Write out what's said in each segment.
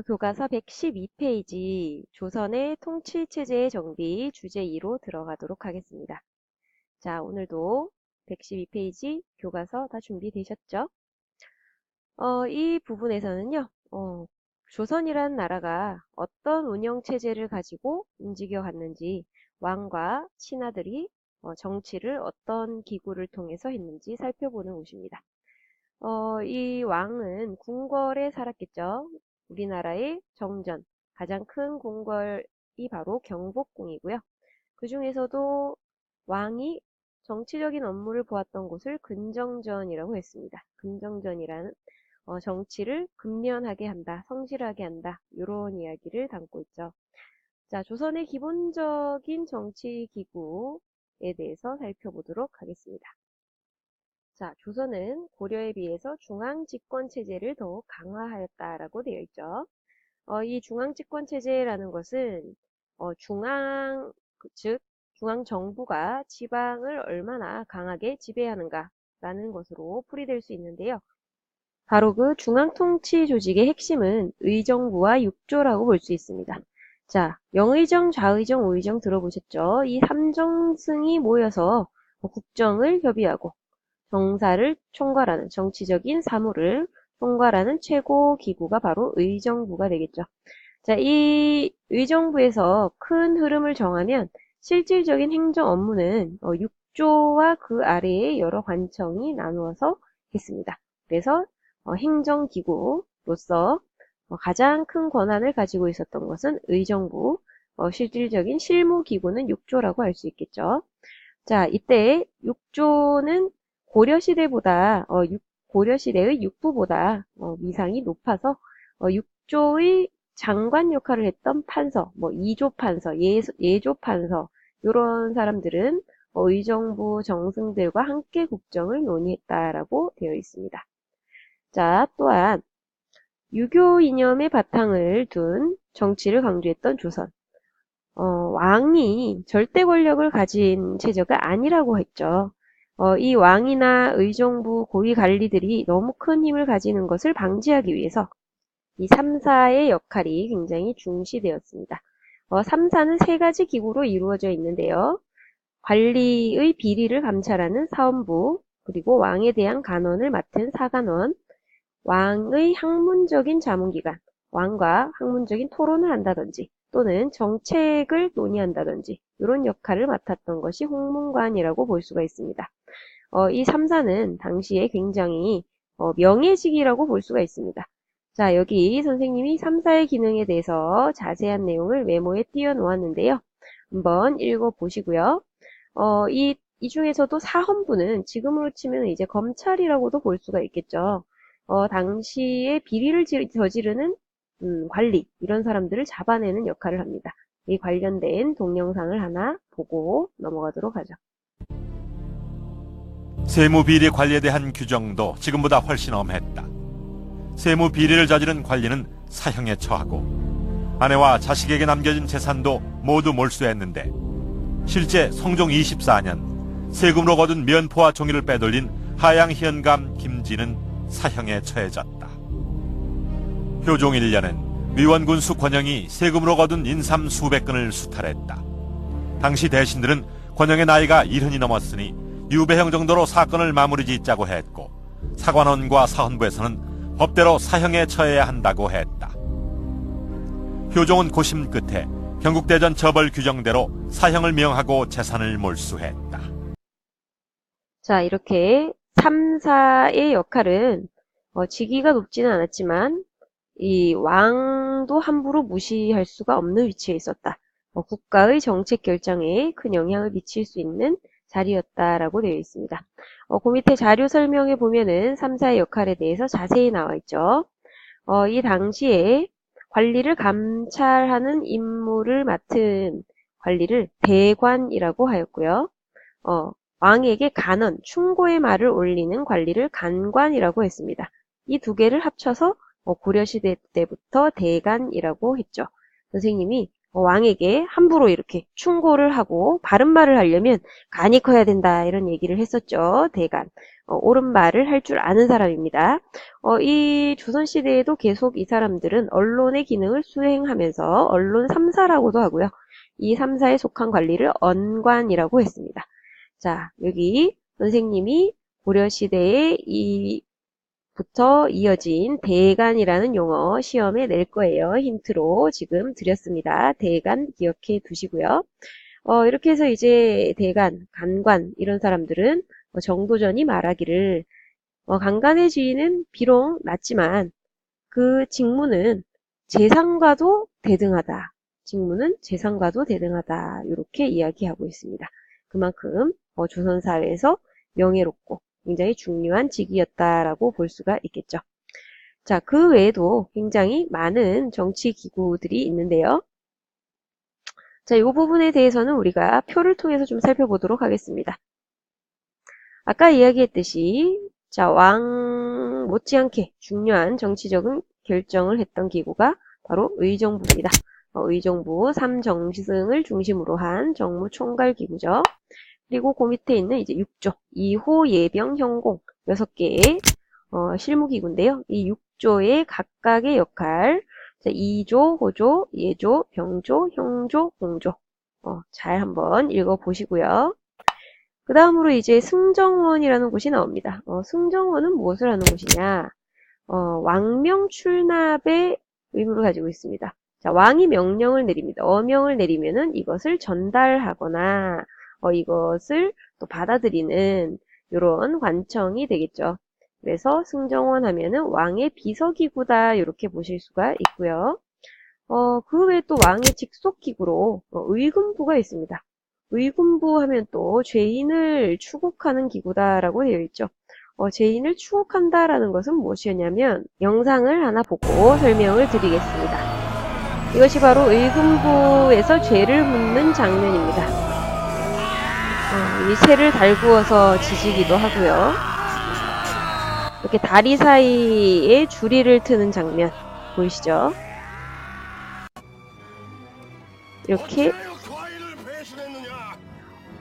교과서 112페이지 조선의 통치체제의 정비 주제 2로 들어가도록 하겠습니다. 자, 오늘도 112페이지 교과서 다 준비되셨죠? 이 부분에서는요, 조선이라는 나라가 어떤 운영체제를 가지고 움직여 갔는지, 왕과 신하들이 정치를 어떤 기구를 통해서 했는지 살펴보는 곳입니다. 이 왕은 궁궐에 살았겠죠. 우리나라의 정전, 가장 큰 궁궐이 바로 경복궁이고요. 그 중에서도 왕이 정치적인 업무를 보았던 곳을 근정전이라고 했습니다. 근정전이라는 정치를 근면하게 한다, 성실하게 한다, 이런 이야기를 담고 있죠. 자, 조선의 기본적인 정치 기구에 대해서 살펴보도록 하겠습니다. 자, 조선은 고려에 비해서 중앙집권체제를 더욱 강화하였다라고 되어 있죠. 이 중앙집권체제라는 것은 즉 중앙정부가 지방을 얼마나 강하게 지배하는가라는 것으로 풀이될 수 있는데요. 바로 그 중앙통치 조직의 핵심은 의정부와 육조라고 볼 수 있습니다. 자, 영의정, 좌의정, 우의정 들어보셨죠? 이 삼정승이 모여서 국정을 협의하고 정사를 총괄하는 정치적인 사무를 총괄하는 최고 기구가 바로 의정부가 되겠죠. 자, 이 의정부에서 큰 흐름을 정하면 실질적인 행정 업무는 육조와 그 아래의 여러 관청이 나누어서 했습니다. 그래서 행정기구로서 가장 큰 권한을 가지고 있었던 것은 의정부, 실질적인 실무기구는 육조라고 할 수 있겠죠. 자, 이때 육조는 고려시대보다 고려시대의 육부보다 위상이 높아서 육조의 장관 역할을 했던 판서, 이조판서, 예조판서 이런 사람들은 의정부 정승들과 함께 국정을 논의했다라고 되어 있습니다. 자, 또한 유교 이념의 바탕을 둔 정치를 강조했던 조선. 왕이 절대 권력을 가진 체제가 아니라고 했죠. 이 왕이나 의정부 고위 관리들이 너무 큰 힘을 가지는 것을 방지하기 위해서 이 3사의 역할이 굉장히 중시되었습니다. 3사는 세 가지 기구로 이루어져 있는데요. 관리의 비리를 감찰하는 사헌부, 그리고 왕에 대한 간언을 맡은 사간원, 왕의 학문적인 자문기관, 왕과 학문적인 토론을 한다든지 또는 정책을 논의한다든지 이런 역할을 맡았던 것이 홍문관이라고 볼 수가 있습니다. 이 3사는 당시에 굉장히 명예직이라고 볼 수가 있습니다. 자, 여기 선생님이 3사의 기능에 대해서 자세한 내용을 메모에 띄워 놓았는데요. 한번 읽어보시고요. 이 중에서도 사헌부는 지금으로 치면 이제 검찰이라고도 볼 수가 있겠죠. 당시에 비리를 저지르는 관리, 이런 사람들을 잡아내는 역할을 합니다. 이 관련된 동영상을 하나 보고 넘어가도록 하죠. 세무비리 관리에 대한 규정도 지금보다 훨씬 엄했다. 세무비리를 저지른 관리는 사형에 처하고 아내와 자식에게 남겨진 재산도 모두 몰수했는데 실제 성종 24년 세금으로 거둔 면포와 종이를 빼돌린 하양 현감 김진은 사형에 처해졌다. 효종 1년엔 위원군수 권영이 세금으로 거둔 인삼 수백 건을 수탈했다. 당시 대신들은 권영의 나이가 70이 넘었으니 유배형 정도로 사건을 마무리 짓자고 했고 사관원과 사헌부에서는 법대로 사형에 처해야 한다고 했다. 효종은 고심 끝에 경국대전 처벌 규정대로 사형을 명하고 재산을 몰수했다. 자, 이렇게 3사의 역할은 직위가 높지는 않았지만 이 왕도 함부로 무시할 수가 없는 위치에 있었다. 국가의 정책 결정에 큰 영향을 미칠 수 있는 자리였다라고 되어 있습니다. 그 밑에 자료 설명에 보면은 3사의 역할에 대해서 자세히 나와 있죠. 이 당시에 관리를 감찰하는 임무를 맡은 관리를 대관이라고 하였고요. 왕에게 간언, 충고의 말을 올리는 관리를 간관이라고 했습니다. 이 두 개를 합쳐서 고려시대 때부터 대간이라고 했죠. 선생님이 왕에게 함부로 이렇게 충고를 하고 바른 말을 하려면 간이 커야 된다 이런 얘기를 했었죠. 대간. 옳은 말을 할 줄 아는 사람입니다. 이 조선시대에도 계속 이 사람들은 언론의 기능을 수행하면서 언론 3사라고도 하고요. 이 3사에 속한 관리를 언관이라고 했습니다. 자, 여기 선생님이 고려시대에 부터 이어진 대간이라는 용어 시험에 낼 거예요. 힌트로 지금 드렸습니다. 대간 기억해 두시고요. 이렇게 해서 이제 대간, 간관 이런 사람들은 정도전이 말하기를 간간의 지위는 비록 낮지만 그 직무는 재상과도 대등하다. 직무는 재상과도 대등하다. 이렇게 이야기하고 있습니다. 그만큼 조선사회에서 명예롭고 굉장히 중요한 직위였다라고 볼 수가 있겠죠. 자, 그 외에도 굉장히 많은 정치 기구들이 있는데요. 자, 이 부분에 대해서는 우리가 표를 통해서 좀 살펴보도록 하겠습니다. 아까 이야기했듯이 자, 왕 못지않게 중요한 정치적인 결정을 했던 기구가 바로 의정부입니다. 의정부 3정승을 중심으로 한 정무총괄 기구죠. 그리고 그 밑에 있는 이제 6조, 2호 예병 현공 6개의 실무기구인데요. 이 6조의 각각의 역할, 자, 2조, 호조, 예조, 병조, 형조, 공조 잘 한번 읽어보시고요. 그 다음으로 이제 승정원이라는 곳이 나옵니다. 승정원은 무엇을 하는 곳이냐? 왕명 출납의 의무를 가지고 있습니다. 자, 왕이 명령을 내립니다. 어명을 내리면은 이것을 전달하거나 이것을 또 받아들이는 이런 관청이 되겠죠. 그래서 승정원 하면은 왕의 비서기구다 이렇게 보실 수가 있고요. 그 외에 또 왕의 직속기구로 의금부가 있습니다. 의금부 하면 또 죄인을 추국하는 기구다라고 되어 있죠. 죄인을 추국한다라는 것은 무엇이었냐면 영상을 하나 보고 설명을 드리겠습니다. 이것이 바로 의금부에서 죄를 묻는 장면입니다. 이 새를 달구어서 지지기도 하고요. 이렇게 다리 사이에 줄이를 트는 장면 보이시죠? 이렇게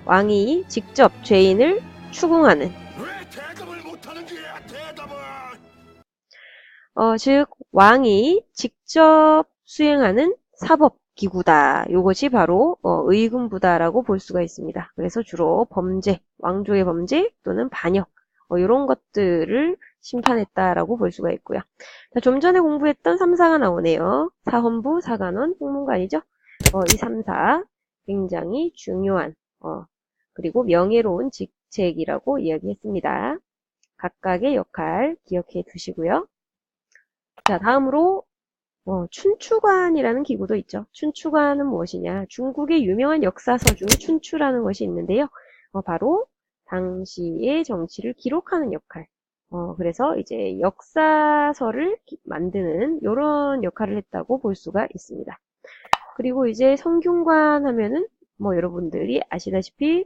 왕이 직접 죄인을 추궁하는 즉 왕이 직접 수행하는 사법기구다. 이것이 바로 의금부다라고 볼 수가 있습니다. 그래서 주로 범죄, 왕조의 범죄 또는 반역 이런 것들을 심판했다라고 볼 수가 있고요. 자, 좀 전에 공부했던 3사가 나오네요. 사헌부, 사관원, 홍문관이죠. 이 3사 굉장히 중요한 그리고 명예로운 직책이라고 이야기했습니다. 각각의 역할 기억해 두시고요. 자, 다음으로 춘추관이라는 기구도 있죠. 춘추관은 무엇이냐? 중국의 유명한 역사서 중에 춘추라는 것이 있는데요. 바로 당시의 정치를 기록하는 역할. 그래서 이제 역사서를 만드는 이런 역할을 했다고 볼 수가 있습니다. 그리고 이제 성균관 하면은 여러분들이 아시다시피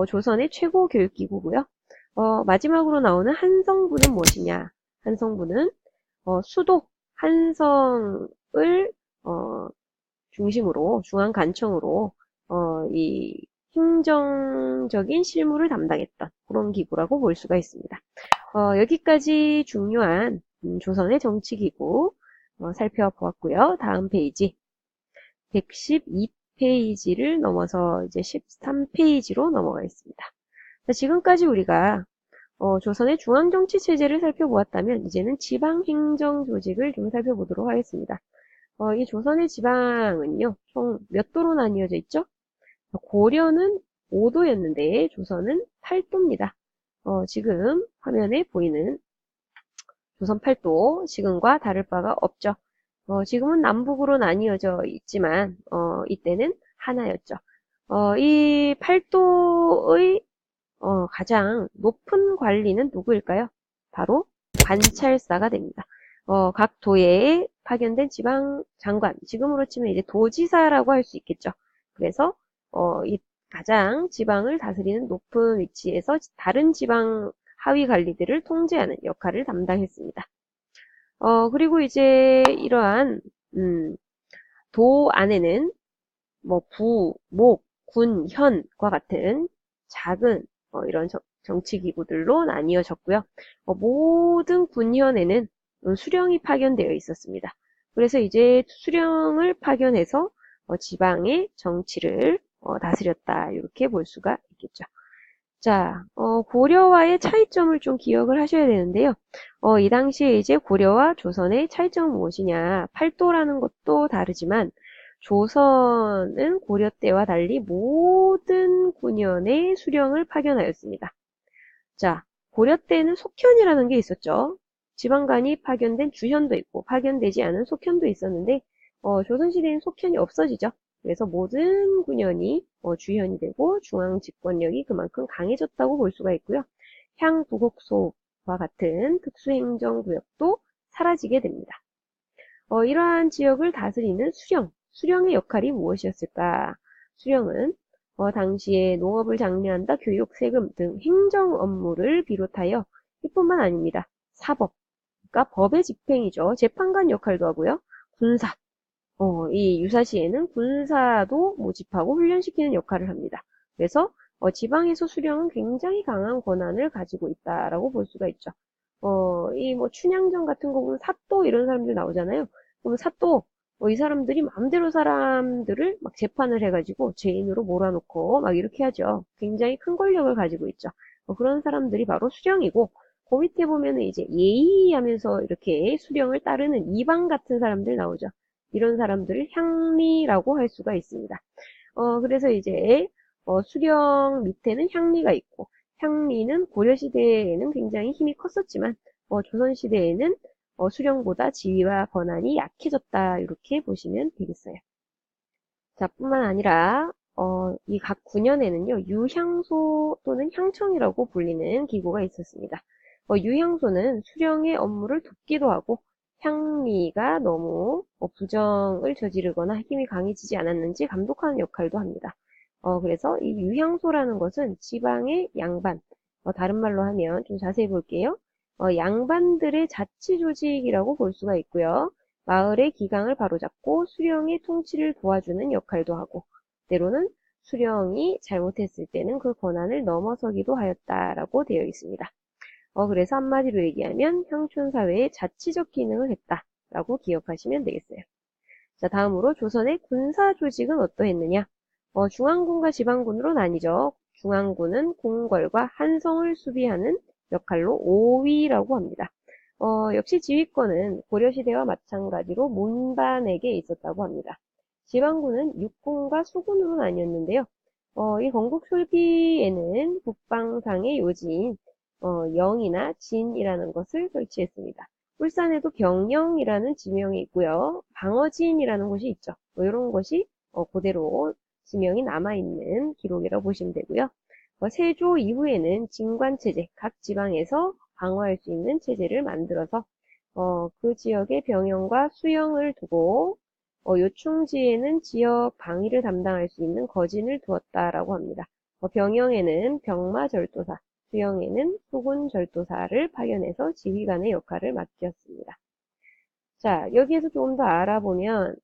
조선의 최고 교육기구고요. 마지막으로 나오는 한성부는 무엇이냐? 한성부는 수도 한성을 중심으로 중앙관청으로 이 행정적인 실무를 담당했던 그런 기구라고 볼 수가 있습니다. 여기까지 중요한 조선의 정치기구 살펴보았고요. 다음 페이지 112페이지를 넘어서 이제 13페이지로 넘어가겠습니다. 지금까지 우리가 조선의 중앙정치체제를 살펴보았다면 이제는 지방행정 조직을 좀 살펴보도록 하겠습니다. 이 조선의 지방은요, 총 몇 도로 나뉘어져 있죠? 고려는 5도였는데 조선은 8도입니다. 지금 화면에 보이는 조선 8도, 지금과 다를 바가 없죠. 지금은 남북으로 나뉘어져 있지만 이때는 하나였죠. 이 8도의 가장 높은 관리는 누구일까요? 바로 관찰사가 됩니다. 각 도에 파견된 지방 장관, 지금으로 치면 이제 도지사라고 할 수 있겠죠. 그래서 이 가장 지방을 다스리는 높은 위치에서 다른 지방 하위 관리들을 통제하는 역할을 담당했습니다. 그리고 이제 이러한 도 안에는 부, 목, 군, 현과 같은 작은 이런 정치기구들로 나뉘어졌고요. 모든 군현에는 수령이 파견되어 있었습니다. 그래서 이제 수령을 파견해서 지방의 정치를 다스렸다. 이렇게 볼 수가 있겠죠. 자, 고려와의 차이점을 좀 기억을 하셔야 되는데요. 이 당시에 이제 고려와 조선의 차이점은 무엇이냐. 팔도라는 것도 다르지만 조선은 고려 때와 달리 모든 군현에 수령을 파견하였습니다. 자, 고려 때는 속현이라는 게 있었죠. 지방간이 파견된 주현도 있고 파견되지 않은 속현도 있었는데 조선시대엔 속현이 없어지죠. 그래서 모든 군현이 주현이 되고 중앙 집권력이 그만큼 강해졌다고 볼 수가 있고요. 향부곡소와 같은 특수행정구역도 사라지게 됩니다. 이러한 지역을 다스리는 수령의 역할이 무엇이었을까? 수령은 당시에 농업을 장려한다, 교육, 세금 등 행정 업무를 비롯하여 이뿐만 아닙니다. 사법, 그러니까 법의 집행이죠. 재판관 역할도 하고요. 군사, 이 유사시에는 군사도 모집하고 훈련시키는 역할을 합니다. 그래서 지방에서 수령은 굉장히 강한 권한을 가지고 있다라고 볼 수가 있죠. 이 뭐 춘향전 같은 거 보면 사또 이런 사람들 나오잖아요. 그럼 사또 이 사람들이 마음대로 사람들을 막 재판을 해가지고 죄인으로 몰아놓고 막 이렇게 하죠. 굉장히 큰 권력을 가지고 있죠. 그런 사람들이 바로 수령이고 그 밑에 보면은 이제 예의하면서 이렇게 수령을 따르는 이방 같은 사람들 나오죠. 이런 사람들을 향리라고 할 수가 있습니다. 그래서 이제 수령 밑에는 향리가 있고 향리는 고려시대에는 굉장히 힘이 컸었지만 조선시대에는 수령보다 지위와 권한이 약해졌다 이렇게 보시면 되겠어요. 자, 뿐만 아니라 이 각 군현에는요 유향소 또는 향청이라고 불리는 기구가 있었습니다. 유향소는 수령의 업무를 돕기도 하고 향리가 너무 부정을 저지르거나 힘이 강해지지 않았는지 감독하는 역할도 합니다. 그래서 이 유향소라는 것은 지방의 양반, 다른 말로 하면 좀 자세히 볼게요. 양반들의 자치조직이라고 볼 수가 있고요. 마을의 기강을 바로잡고 수령의 통치를 도와주는 역할도 하고 때로는 수령이 잘못했을 때는 그 권한을 넘어서기도 하였다라고 되어 있습니다. 그래서 한마디로 얘기하면 향촌사회의 자치적 기능을 했다라고 기억하시면 되겠어요. 자, 다음으로 조선의 군사 조직은 어떠했느냐? 중앙군과 지방군으로 나뉘죠. 중앙군은 궁궐과 한성을 수비하는 역할로 오위라고 합니다. 역시 지휘권은 고려시대와 마찬가지로 문반에게 있었다고 합니다. 지방군은 육군과 수군으로 나뉘었는데요. 이 건국 초기에는 국방상의 요지인 영이나 진이라는 것을 설치했습니다. 울산에도 병영이라는 지명이 있고요. 방어진이라는 곳이 있죠. 이런 것이 그대로 지명이 남아있는 기록이라고 보시면 되고요. 세조 이후에는 진관체제, 각 지방에서 방어할 수 있는 체제를 만들어서 그 지역의 병영과 수영을 두고 요충지에는 지역 방위를 담당할 수 있는 거진을 두었다라고 합니다. 병영에는 병마절도사, 수영에는 수군절도사를 파견해서 지휘관의 역할을 맡겼습니다. 자, 여기에서 조금 더 알아보면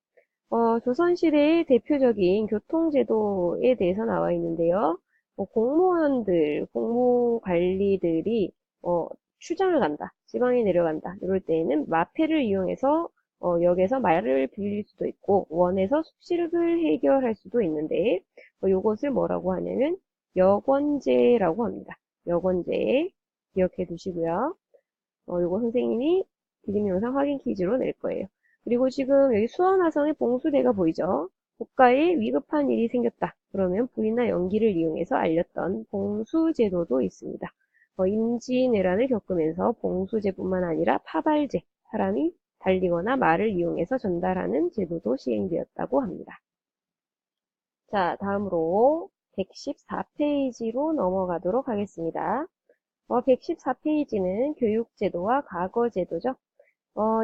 조선시대의 대표적인 교통제도에 대해서 나와 있는데요. 공무원들, 공무관리들이 출장을 간다, 지방에 내려간다 이럴 때에는 마패를 이용해서 역에서 말을 빌릴 수도 있고 원에서 숙식을 해결할 수도 있는데 이것을 뭐라고 하냐면 역원제라고 합니다. 역원제 기억해 두시고요. 이거 선생님이 디귿 영상 확인 퀴즈로 낼 거예요. 그리고 지금 여기 수원화성의 봉수대가 보이죠? 국가에 위급한 일이 생겼다. 그러면 불이나 연기를 이용해서 알렸던 봉수제도도 있습니다. 임진왜란을 겪으면서 봉수제뿐만 아니라 파발제, 사람이 달리거나 말을 이용해서 전달하는 제도도 시행되었다고 합니다. 자, 다음으로 114페이지로 넘어가도록 하겠습니다. 114페이지는 교육제도와 과거제도죠.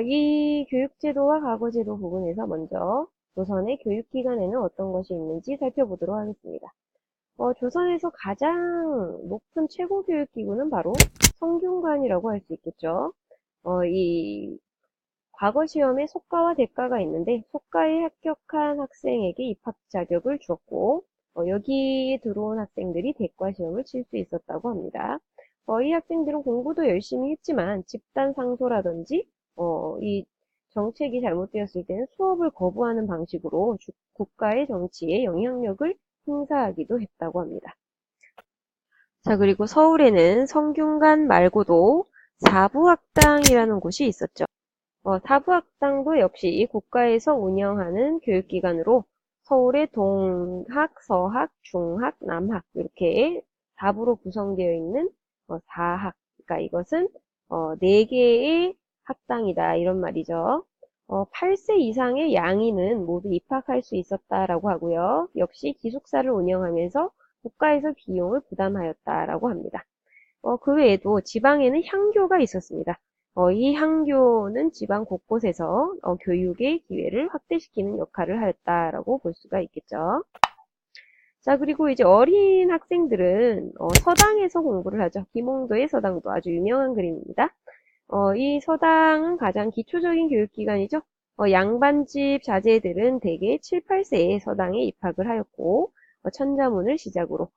이 교육제도와 과거제도 부분에서 먼저 조선의 교육기관에는 어떤 것이 있는지 살펴보도록 하겠습니다. 조선에서 가장 높은 최고 교육기구는 바로 성균관이라고 할 수 있겠죠. 이 과거 시험에 속가와 대가가 있는데 속가에 합격한 학생에게 입학 자격을 주었고 여기에 들어온 학생들이 대과 시험을 칠 수 있었다고 합니다. 이 학생들은 공부도 열심히 했지만 집단 상소라든지 이 정책이 잘못되었을 때는 수업을 거부하는 방식으로 국가의 정치에 영향력을 행사하기도 했다고 합니다. 자, 그리고 서울에는 성균관 말고도 사부학당이라는 곳이 있었죠. 사부학당도 역시 국가에서 운영하는 교육기관으로 서울의 동학, 서학, 중학, 남학 이렇게 4부로 구성되어 있는 사학. 그러니까 이것은 4개의 학당이다 이런 말이죠. 8세 이상의 양인은 모두 입학할 수 있었다라고 하고요. 역시 기숙사를 운영하면서 국가에서 비용을 부담하였다라고 합니다. 그 외에도 지방에는 향교가 있었습니다. 이 향교는 지방 곳곳에서 교육의 기회를 확대시키는 역할을 하였다라고 볼 수가 있겠죠. 자, 그리고 이제 어린 학생들은 서당에서 공부를 하죠. 김홍도의 서당도 아주 유명한 그림입니다. 이 서당은 가장 기초적인 교육기관이죠. 양반집 자제들은 대개 7, 8세에 서당에 입학을 하였고 천자문을 시작으로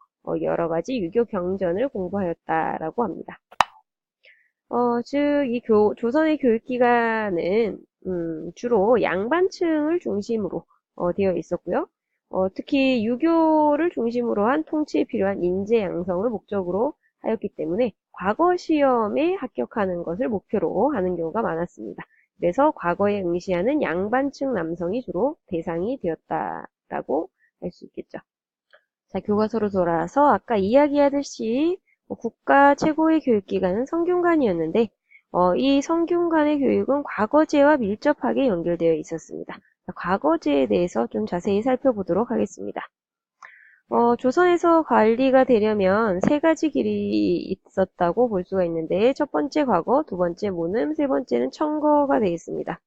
여러 가지 유교 경전을 공부하였다라고 합니다. 즉, 이 조선의 교육기관은 주로 양반층을 중심으로 되어 있었고요. 특히 유교를 중심으로 한 통치에 필요한 인재 양성을 목적으로 하였기 때문에 과거 시험에 합격하는 것을 목표로 하는 경우가 많았습니다. 그래서 과거에 응시하는 양반층 남성이 주로 대상이 되었다라고 할 수 있겠죠. 자, 교과서로 돌아와서 아까 이야기하듯이 국가 최고의 교육기관은 성균관이었는데 이 성균관의 교육은 과거제와 밀접하게 연결되어 있었습니다. 과거제에 대해서 좀 자세히 살펴보도록 하겠습니다. 조선에서 관리가 되려면 3가지 길이 있었다고 볼 수가 있는데 첫 번째 과거, 두 번째 문음, 세 번째는 청거가 되어 있습니다.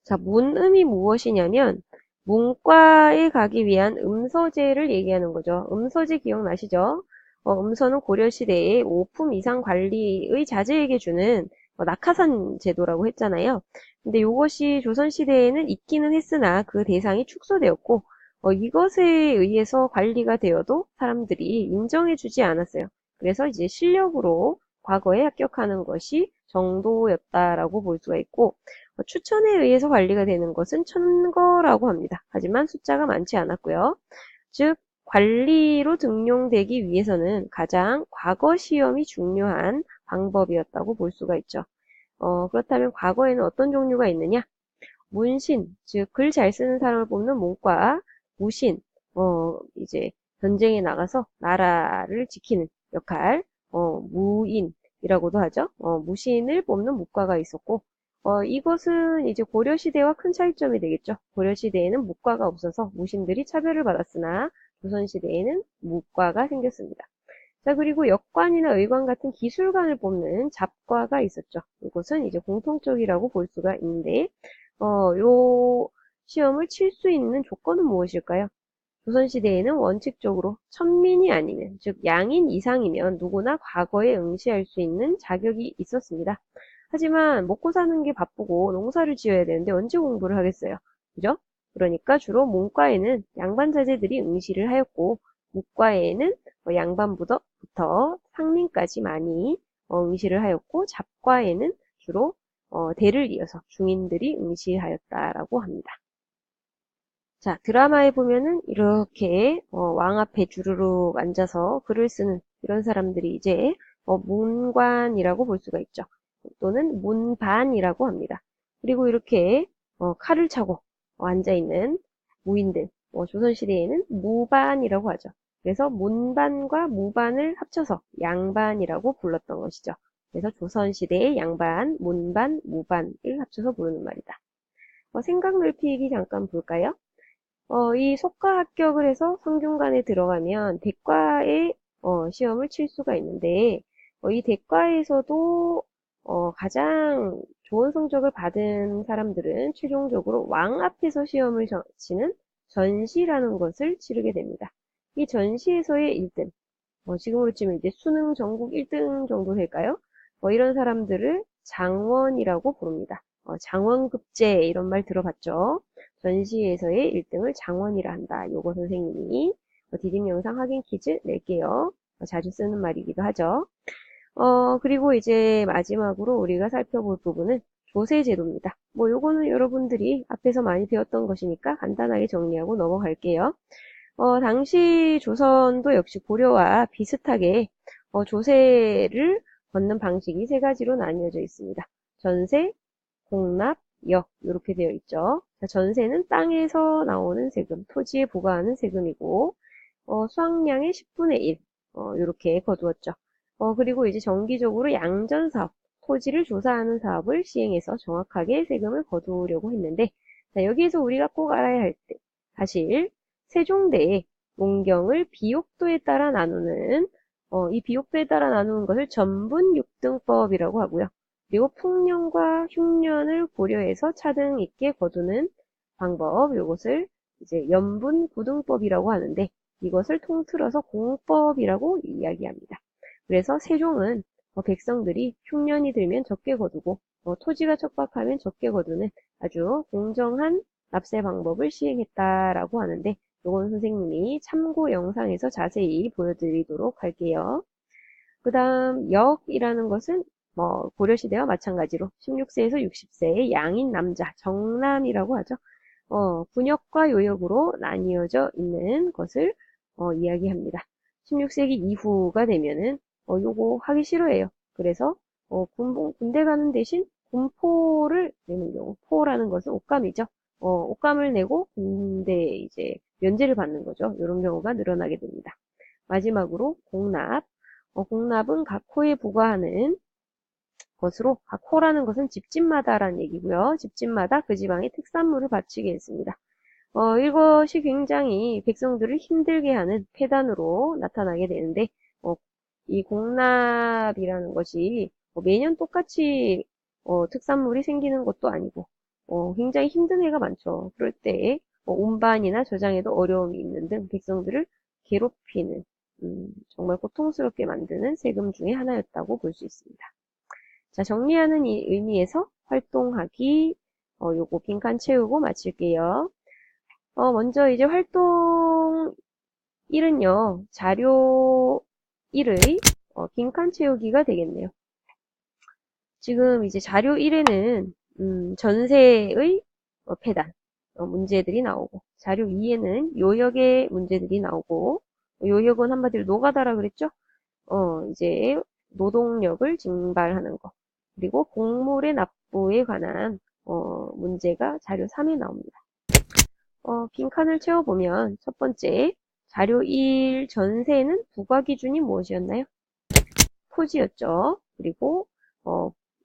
자, 문음이 무엇이냐면 문과에 가기 위한 음서제를 얘기하는 거죠. 음서제 기억나시죠? 음서는 고려시대에 5품 이상 관리의 자제에게 주는 낙하산 제도라고 했잖아요. 근데 이것이 조선시대에는 있기는 했으나 그 대상이 축소되었고 이것에 의해서 관리가 되어도 사람들이 인정해주지 않았어요. 그래서 이제 실력으로 과거에 합격하는 것이 정도였다라고 볼 수가 있고 추천에 의해서 관리가 되는 것은 천거라고 합니다. 하지만 숫자가 많지 않았고요. 즉 관리로 등용되기 위해서는 가장 과거 시험이 중요한 방법이었다고 볼 수가 있죠. 그렇다면 과거에는 어떤 종류가 있느냐? 문신, 즉 글 잘 쓰는 사람을 뽑는 문과, 무신, 이제 전쟁에 나가서 나라를 지키는 역할, 무인이라고도 하죠. 무신을 뽑는 무과가 있었고, 이것은 이제 고려시대와 큰 차이점이 되겠죠. 고려시대에는 무과가 없어서 무신들이 차별을 받았으나 조선시대에는 무과가 생겼습니다. 자, 그리고 역관이나 의관 같은 기술관을 뽑는 잡과가 있었죠. 이것은 이제 공통적이라고 볼 수가 있는데, 요 시험을 칠 수 있는 조건은 무엇일까요? 조선시대에는 원칙적으로 천민이 아니면, 즉 양인 이상이면 누구나 과거에 응시할 수 있는 자격이 있었습니다. 하지만 먹고 사는 게 바쁘고 농사를 지어야 되는데 언제 공부를 하겠어요? 그죠? 그러니까 주로 문과에는 양반 자제들이 응시를 하였고 무과에는 양반부터 상민까지 많이 응시를 하였고 잡과에는 주로 대를 이어서 중인들이 응시하였다라고 합니다. 자, 드라마에 보면은 이렇게 왕 앞에 주르륵 앉아서 글을 쓰는 이런 사람들이 이제 문관이라고 볼 수가 있죠. 또는 문반이라고 합니다. 그리고 이렇게 칼을 차고 앉아있는 무인들, 조선시대에는 무반이라고 하죠. 그래서 문반과 무반을 합쳐서 양반이라고 불렀던 것이죠. 그래서 조선시대의 양반, 문반, 무반을 합쳐서 부르는 말이다. 생각 넓히기 잠깐 볼까요? 이 속과 합격을 해서 성균관에 들어가면 대과에 시험을 칠 수가 있는데 이 대과에서도 가장 좋은 성적을 받은 사람들은 최종적으로 왕 앞에서 시험을 치는 전시라는 것을 치르게 됩니다. 이 전시에서의 1등, 지금으로 치면 이제 수능 전국 1등 정도 될까요? 이런 사람들을 장원이라고 부릅니다. 장원급제 이런 말 들어봤죠? 전시에서의 1등을 장원이라 한다. 요거 선생님이 디딤 영상 확인 퀴즈 낼게요. 자주 쓰는 말이기도 하죠. 그리고 이제 마지막으로 우리가 살펴볼 부분은 조세제도입니다. 뭐 요거는 여러분들이 앞에서 많이 배웠던 것이니까 간단하게 정리하고 넘어갈게요. 당시 조선도 역시 고려와 비슷하게 조세를 걷는 방식이 세 가지로 나뉘어져 있습니다. 전세, 공납, 역 이렇게 되어 있죠. 자, 전세는 땅에서 나오는 세금, 토지에 부과하는 세금이고 수확량의 10분의 1 이렇게 거두었죠. 그리고 이제 정기적으로 양전사업, 토지를 조사하는 사업을 시행해서 정확하게 세금을 거두려고 했는데 자, 여기에서 우리가 꼭 알아야 할 때 사실 세종대에 농경을 비옥도에 따라 나누는 이 비옥도에 따라 나누는 것을 전분6등법이라고 하고요. 그리고 풍년과 흉년을 고려해서 차등 있게 거두는 방법, 이것을 이제 연분9등법이라고 하는데 이것을 통틀어서 공법이라고 이야기합니다. 그래서 세종은 백성들이 흉년이 들면 적게 거두고 토지가 척박하면 적게 거두는 아주 공정한 납세 방법을 시행했다라고 하는데 이건 선생님이 참고 영상에서 자세히 보여드리도록 할게요. 그 다음 역이라는 것은 고려시대와 마찬가지로 16세에서 60세의 양인 남자, 정남이라고 하죠. 군역과 요역으로 나뉘어져 있는 것을 이야기합니다. 16세기 이후가 되면은 요거 하기 싫어해요. 그래서 군대 가는 대신 군포를 내는 경우, 포라는 것은 옷감이죠. 옷감을 내고 군대에 이제 면제를 받는 거죠. 이런 경우가 늘어나게 됩니다. 마지막으로 공납. 공납은 각 호에 부과하는 것으로 각 호라는 것은 집집마다라는 얘기고요. 집집마다 그 지방의 특산물을 바치게 했습니다. 이것이 굉장히 백성들을 힘들게 하는 폐단으로 나타나게 되는데 이 공납이라는 것이 매년 똑같이 특산물이 생기는 것도 아니고 굉장히 힘든 해가 많죠. 그럴 때 운반이나 저장에도 어려움이 있는 등 백성들을 괴롭히는 정말 고통스럽게 만드는 세금 중에 하나였다고 볼 수 있습니다. 자, 정리하는 이 의미에서 활동하기 요거 빈칸 채우고 마칠게요. 먼저 이제 활동 1은요. 자료 1의 빈칸 채우기가 되겠네요. 지금 이제 자료 1에는 전세의 폐단 문제들이 나오고 자료 2에는 요역의 문제들이 나오고 요역은 한마디로 노가다라 그랬죠? 이제 노동력을 증발하는 거 그리고 곡물의 납부에 관한 문제가 자료 3에 나옵니다. 빈칸을 채워보면 첫 번째 자료 1 전세는 부과 기준이 무엇이었나요? 토지였죠. 그리고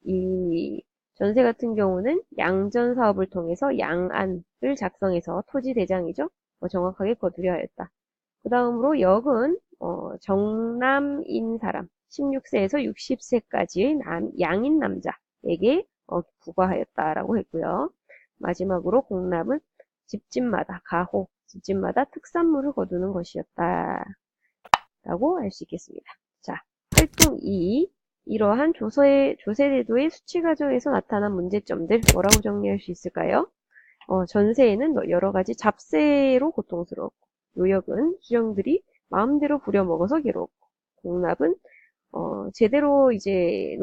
이 전세 같은 경우는 양전 사업을 통해서 양안을 작성해서 토지 대장이죠. 정확하게 거두려 하였다. 그 다음으로 역은 정남인 사람 16세에서 60세까지의 양인 남자에게 부과하였다라고 했고요. 마지막으로 공납은 집집마다 가호, 집집마다 특산물을 거두는 것이었다 라고 할 수 있겠습니다. 자, 활동 2 이러한 조세제도의 수치 과정에서 나타난 문제점들 뭐라고 정리할 수 있을까요? 전세에는 여러 가지 잡세로 고통스러웠고 요역은 수령들이 마음대로 부려먹어서 괴로웠고 공납은 제대로 이제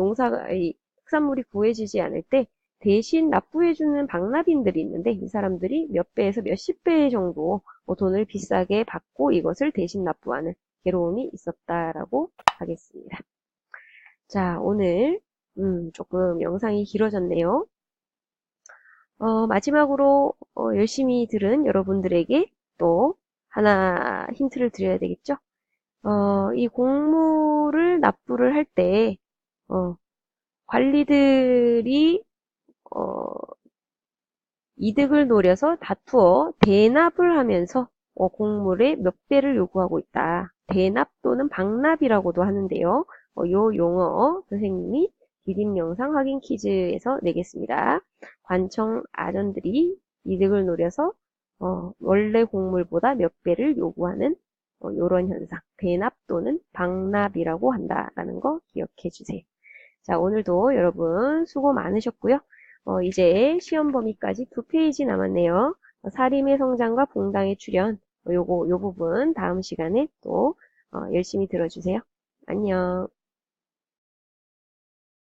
특산물이 구해지지 않을 때 대신 납부해주는 방납인들이 있는데 이 사람들이 몇 배에서 몇십 배 정도 돈을 비싸게 받고 이것을 대신 납부하는 괴로움이 있었다라고 하겠습니다. 자, 오늘 조금 영상이 길어졌네요. 마지막으로 열심히 들은 여러분들에게 또 하나 힌트를 드려야 되겠죠? 이 곡물을 납부를 할 때 관리들이 이득을 노려서 다투어 대납을 하면서 곡물의 몇 배를 요구하고 있다. 대납 또는 방납이라고도 하는데요. 요 용어 선생님이 디딤 영상 확인 퀴즈에서 내겠습니다. 관청 아전들이 이득을 노려서 원래 곡물보다 몇 배를 요구하는 요런 현상, 대납 또는 방납이라고 한다라는 거 기억해 주세요. 자, 오늘도 여러분 수고 많으셨고요. 이제 시험 범위까지 2페이지 남았네요. 사림의 성장과 봉당의 출현, 요 부분 다음 시간에 또 열심히 들어주세요. 안녕.